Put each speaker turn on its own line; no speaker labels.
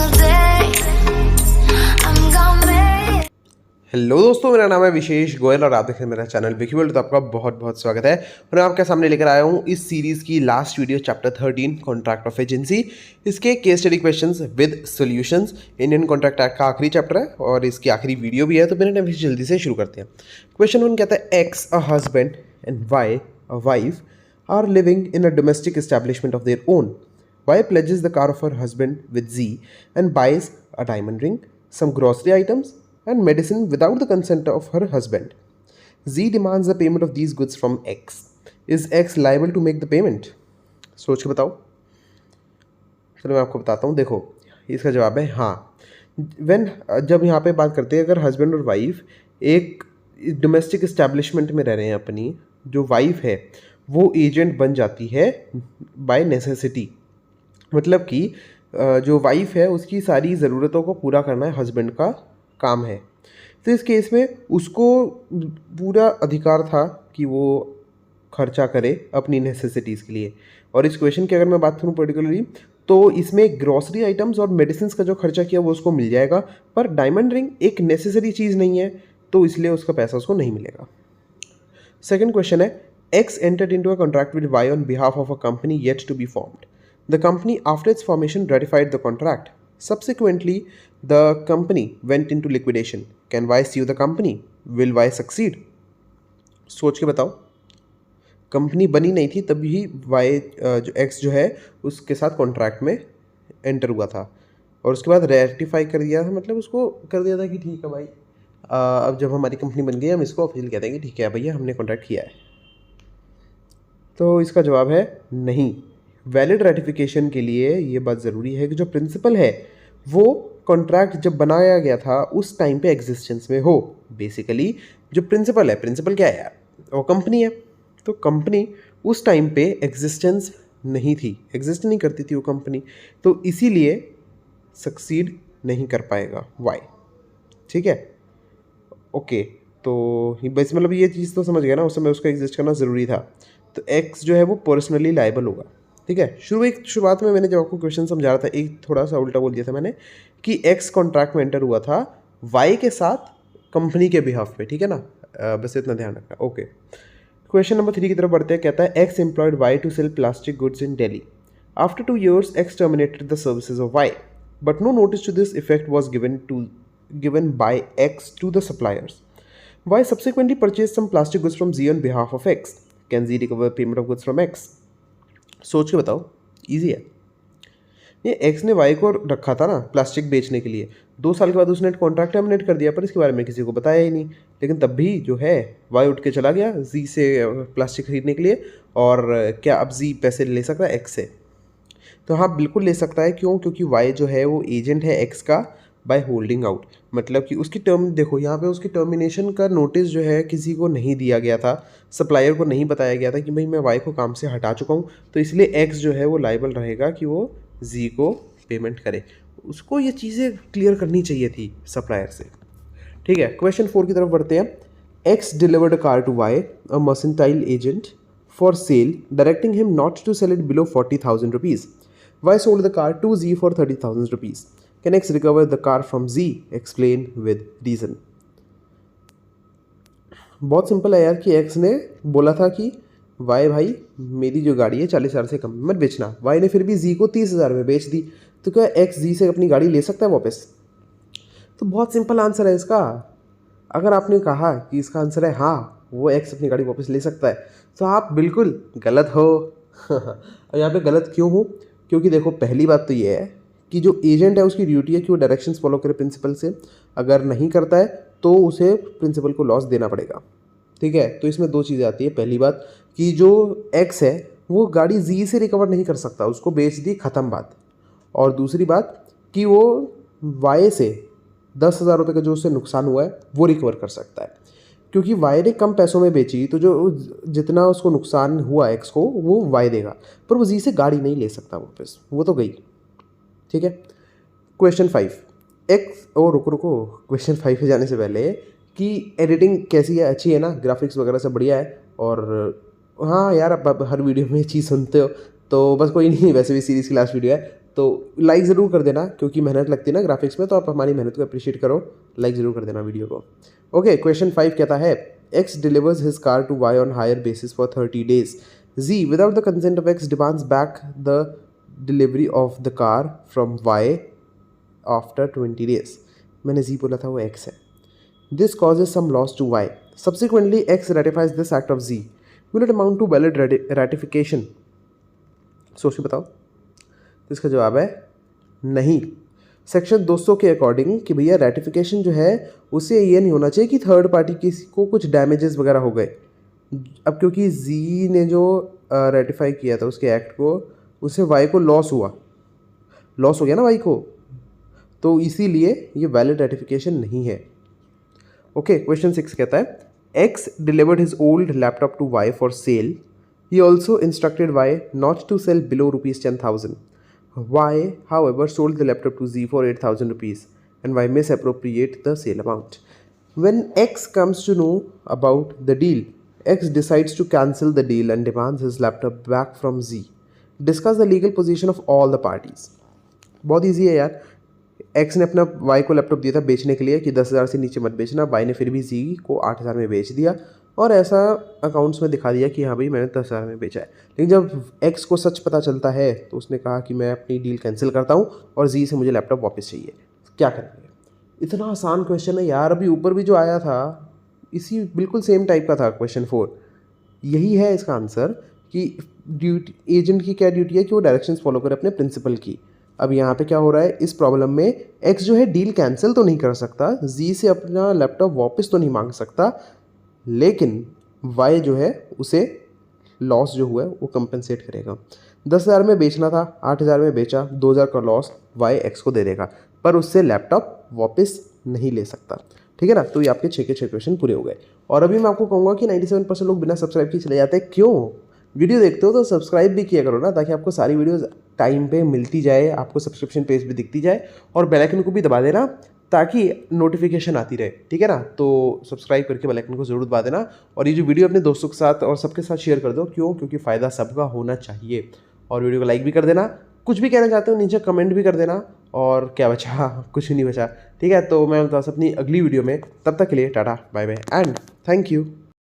single day. I'm gonna make it.
Hello दोस्तों, मेरा नाम है विशेष गोयल और आप देख रहे हैं मेरा चैनल विकी वर्ल्ड। तो आपका बहुत बहुत स्वागत है। और मैं आपके सामने लेकर आया हूँ इस सीरीज़ की last video, chapter 13 contract of agency. इसके case study questions with solutions. Indian contract act का आखिरी चैप्टर है और इसकी आखिरी वीडियो भी है, तो मैंने अभी जल्दी से शुरू करते हैं। क्वेश्चन 1 कहता है, X a husband and Y a wife are living in a domestic establishment of their own. Y pledges the car of her husband with Z and buys a diamond ring, some grocery items, and medicine without the consent of her husband. Z demands the payment of these goods from X. Is X liable to make the payment? सोच के बताओ। चलो मैं आपको बताता हूँ। देखो, इसका जवाब है हाँ। जब यहाँ पे बात करते हैं, अगर हस्बैंड और वाइफ एक डोमेस्टिक इस्टेब्लिशमेंट में रह रहे हैं, अपनी जो वाइफ है वो एजेंट बन जाती है बाय नेसेसिटी। मतलब कि जो वाइफ है उसकी सारी ज़रूरतों को पूरा करना है हस्बैंड का काम है। तो इस केस में उसको पूरा अधिकार था कि वो खर्चा करे अपनी नेसेसिटीज़ के लिए। और इस क्वेश्चन की अगर मैं बात करूँ पर्टिकुलरली, तो इसमें ग्रॉसरी आइटम्स और मेडिसिन का जो खर्चा किया वो उसको मिल जाएगा, पर डायमंड रिंग एक नेसेसरी चीज़ नहीं है, तो इसलिए उसका पैसा उसको नहीं मिलेगा। सेकेंड क्वेश्चन है, X entered into a contract with Y on behalf of a company yet to be formed. The company, after its formation, ratified the contract. Subsequently, the company went into liquidation. Can Y sue the company? Will Y succeed? सोच के बताओ। Company बनी नहीं थी तभी Y जो X जो है उसके साथ कॉन्ट्रैक्ट में एंटर हुआ था, और उसके बाद रेटिफाई कर दिया था, मतलब उसको कर दिया था कि ठीक है भाई, अब जब हमारी कंपनी बन गई हम इसको ऑफिशियल कहते हैं कि ठीक है भैया हमने कॉन्ट्रैक्ट किया है। तो इसका जवाब है नहीं। वैलिड रेटिफिकेशन के लिए ये बात ज़रूरी है कि जो प्रिंसिपल है वो कॉन्ट्रैक्ट जब बनाया गया था उस टाइम पे एग्जिस्टेंस में हो। बेसिकली जो प्रिंसिपल है, प्रिंसिपल क्या है यार, वो कंपनी है। तो कंपनी उस टाइम पे एग्जिस्टेंस नहीं थी, एग्जिस्ट नहीं करती थी वो कंपनी, तो इसीलिए सक्सीड नहीं कर पाएगा वाई। ठीक है, ओके। तो बस मतलब ये चीज़ तो समझ गया ना, उस समय उसका एग्जिस्ट करना ज़रूरी था। तो एक्स जो है वो पर्सनली लायबल होगा। ठीक है, शुरुआत में मैंने जब आपको क्वेश्चन समझा रहा था, एक थोड़ा सा उल्टा बोल दिया था मैंने कि एक्स कॉन्ट्रैक्ट में एंटर हुआ था वाई के साथ कंपनी के बिहाफ पे। ठीक है ना, बस इतना ध्यान रखना। ओके, क्वेश्चन नंबर 3 की तरफ बढ़ते हैं। कहता है, X employed Y to sell plastic goods in Delhi. After 2 years X terminated the services of Y, but no notice to this effect was given by X to the suppliers. Y subsequently purchased some plastic goods from Z on behalf of X. Can Z recover payment of goods from X? सोच के बताओ, easy है। ये x ने Y को रखा था ना प्लास्टिक बेचने के लिए, 2 साल के बाद उसने कॉन्ट्रैक्ट टर्मिनेट कर दिया, पर इसके बारे में किसी को बताया ही नहीं। लेकिन तब भी जो है वाई उठ के चला गया जी से प्लास्टिक खरीदने के लिए, और क्या अब जी पैसे ले सकता है एक्स से? तो हाँ, बिल्कुल ले सकता है। क्यों? क्योंकि वाई जो है वो एजेंट है एक्स का बाय होल्डिंग आउट। मतलब कि उसकी देखो यहाँ पे उसकी टर्मिनेशन का नोटिस जो है किसी को नहीं दिया गया था, सप्लायर को नहीं बताया गया था कि भाई मैं वाई को काम से हटा चुका हूँ, तो इसलिए एक्स जो है वो लायबल रहेगा कि वो जी को पेमेंट करे। उसको ये चीज़ें क्लियर करनी चाहिए थी सप्लायर से। ठीक है, क्वेश्चन 4 की तरफ बढ़ते हैं। X delivered a car to Y, a mercantile agent, for sale, directing him not to sell it below 40,000 rupees. Y sold the car to G for 30,000 rupees. Can X recover the car from Z? Explain with reason. बहुत simple है यार कि X ने बोला था कि Y भाई मेरी जो गाड़ी है 40,000 से कम मत बेचना। Y ने फिर भी Z को 30,000 में बेच दी, तो क्या X Z से अपनी गाड़ी ले सकता है वापस? तो बहुत सिंपल आंसर है इसका। अगर आपने कहा कि इसका आंसर है हाँ, वो X अपनी गाड़ी वापस ले सकता है, तो आप बिल्कुल गलत हो। और यहाँ पे गलत क्यों हो? क्योंकि देखो, पहली बात तो ये है कि जो एजेंट है उसकी ड्यूटी है कि वो डायरेक्शंस फॉलो करे प्रिंसिपल से। अगर नहीं करता है तो उसे प्रिंसिपल को लॉस देना पड़ेगा। ठीक है, तो इसमें 2 चीज़ें आती है। पहली बात कि जो एक्स है वो गाड़ी जी से रिकवर नहीं कर सकता, उसको बेच दी, ख़त्म बात। और दूसरी बात कि वो वाई से 10,000 रुपये का जो उससे नुकसान हुआ है वो रिकवर कर सकता है, क्योंकि वाई ने कम पैसों में बेची, तो जो जितना उसको नुकसान हुआ एक्स को वो वाई देगा, पर वो जी से गाड़ी नहीं ले सकता वापस, वो तो गई। ठीक है, क्वेश्चन 5 एक्स। ओ रुको, क्वेश्चन 5 पे जाने से पहले कि एडिटिंग कैसी है? अच्छी है ना, ग्राफिक्स वगैरह सब बढ़िया है। और हाँ यार, अब हर वीडियो में ये चीज़ सुनते हो तो बस कोई नहीं, वैसे भी सीरीज़ की लास्ट वीडियो है, तो लाइक ज़रूर कर देना, क्योंकि मेहनत लगती है ना ग्राफिक्स में, तो आप हमारी मेहनत को अप्रिशिएट करो, लाइक ज़रूर कर देना वीडियो को। ओके, क्वेश्चन 5 कहता है X delivers his car to Y on hire basis for 30 days. Z, without the consent of X, demands back the delivery of the car from Y after 20 days. मैंने Z बोला था, वो X है। This causes some loss to Y. Subsequently, X ratifies this act of Z. Will it amount to valid ratification? सोच के बताओ। तो इसका जवाब है नहीं। सेक्शन 200 के अकॉर्डिंग कि भैया रेटिफिकेशन जो है उसे ये नहीं होना चाहिए कि थर्ड पार्टी किसी को कुछ डैमेजेस वगैरह हो गए। अब क्योंकि जी ने जो रेटिफाई किया था उसके एक्ट को, उससे वाई को लॉस हो गया ना वाई को, तो इसीलिए ये वैलिड रेटिफिकेशन नहीं है। ओके, क्वेश्चन 6 कहता है X delivered his old laptop to Y for sale. He also instructed Y not to sell below ₹10,000. Y, however, sold the laptop to Z for 8,000 rupees, and Y misappropriate the sale amount. When X comes to know about the deal, X decides to cancel the deal and demands his laptop back from Z. Discuss the legal position of all the parties. बहुत easy है यार। X ने अपना Y को laptop दिया था बेचने के लिए कि 10,000 से नीचे मत बेचना, Y ने फिर भी Z को 8,000 में बेच दिया और ऐसा अकाउंट्स में दिखा दिया कि हाँ भाई मैंने 10,000 में बेचा है। लेकिन जब X को सच पता चलता है तो उसने कहा कि मैं अपनी डील कैंसिल करता हूँ और Z से मुझे लैपटॉप वापस चाहिए। क्या करेंगे? इतना आसान क्वेश्चन है यार। अभी ऊपर भी जो आया था इसी बिल्कुल सेम टाइप का था क्वेश्चन 4। यही है इसका आंसर कि ड्यूटी एजेंट की क्या ड्यूटी है कि वो डायरेक्शंस फॉलो करे अपने प्रिंसिपल की। अब यहाँ पे क्या हो रहा है, इस प्रॉब्लम में X जो है डील कैंसिल तो नहीं कर सकता, Z से अपना लैपटॉप वापस तो नहीं मांग सकता, लेकिन Y जो है उसे लॉस जो हुआ है वो कंपनसेट करेगा। 10,000 में बेचना था, 8,000 में बेचा, 2,000 का लॉस Y X को दे देगा, पर उससे लैपटॉप वापस नहीं ले सकता। ठीक है ना। तो ये आपके 6 के 6 क्वेश्चन पूरे हो गए। और अभी मैं आपको कहूँगा कि 97% लोग बिना सब्सक्राइब किए चले जाते हैं। क्यों? वीडियो देखते हो तो सब्सक्राइब भी किया करो ना, ताकि आपको सारी वीडियोज़ टाइम पे मिलती जाए, आपको सब्सक्रिप्शन पेज भी दिखती जाए, और बेल आइकन को भी दबा देना ताकि नोटिफिकेशन आती रहे। ठीक है ना। तो सब्सक्राइब करके बेल आइकन को ज़रूर दबा देना, और ये जो वीडियो अपने दोस्तों के साथ और सबके साथ शेयर कर दो। क्यों? क्योंकि फ़ायदा सबका होना चाहिए। और वीडियो को लाइक भी कर देना। कुछ भी कहना चाहते हो नीचे कमेंट भी कर देना। और क्या बचा? कुछ नहीं बचा। ठीक है। तो मैं मिलता हूं अपनी अगली वीडियो में, तब तक के लिए tata bye bye and thank you.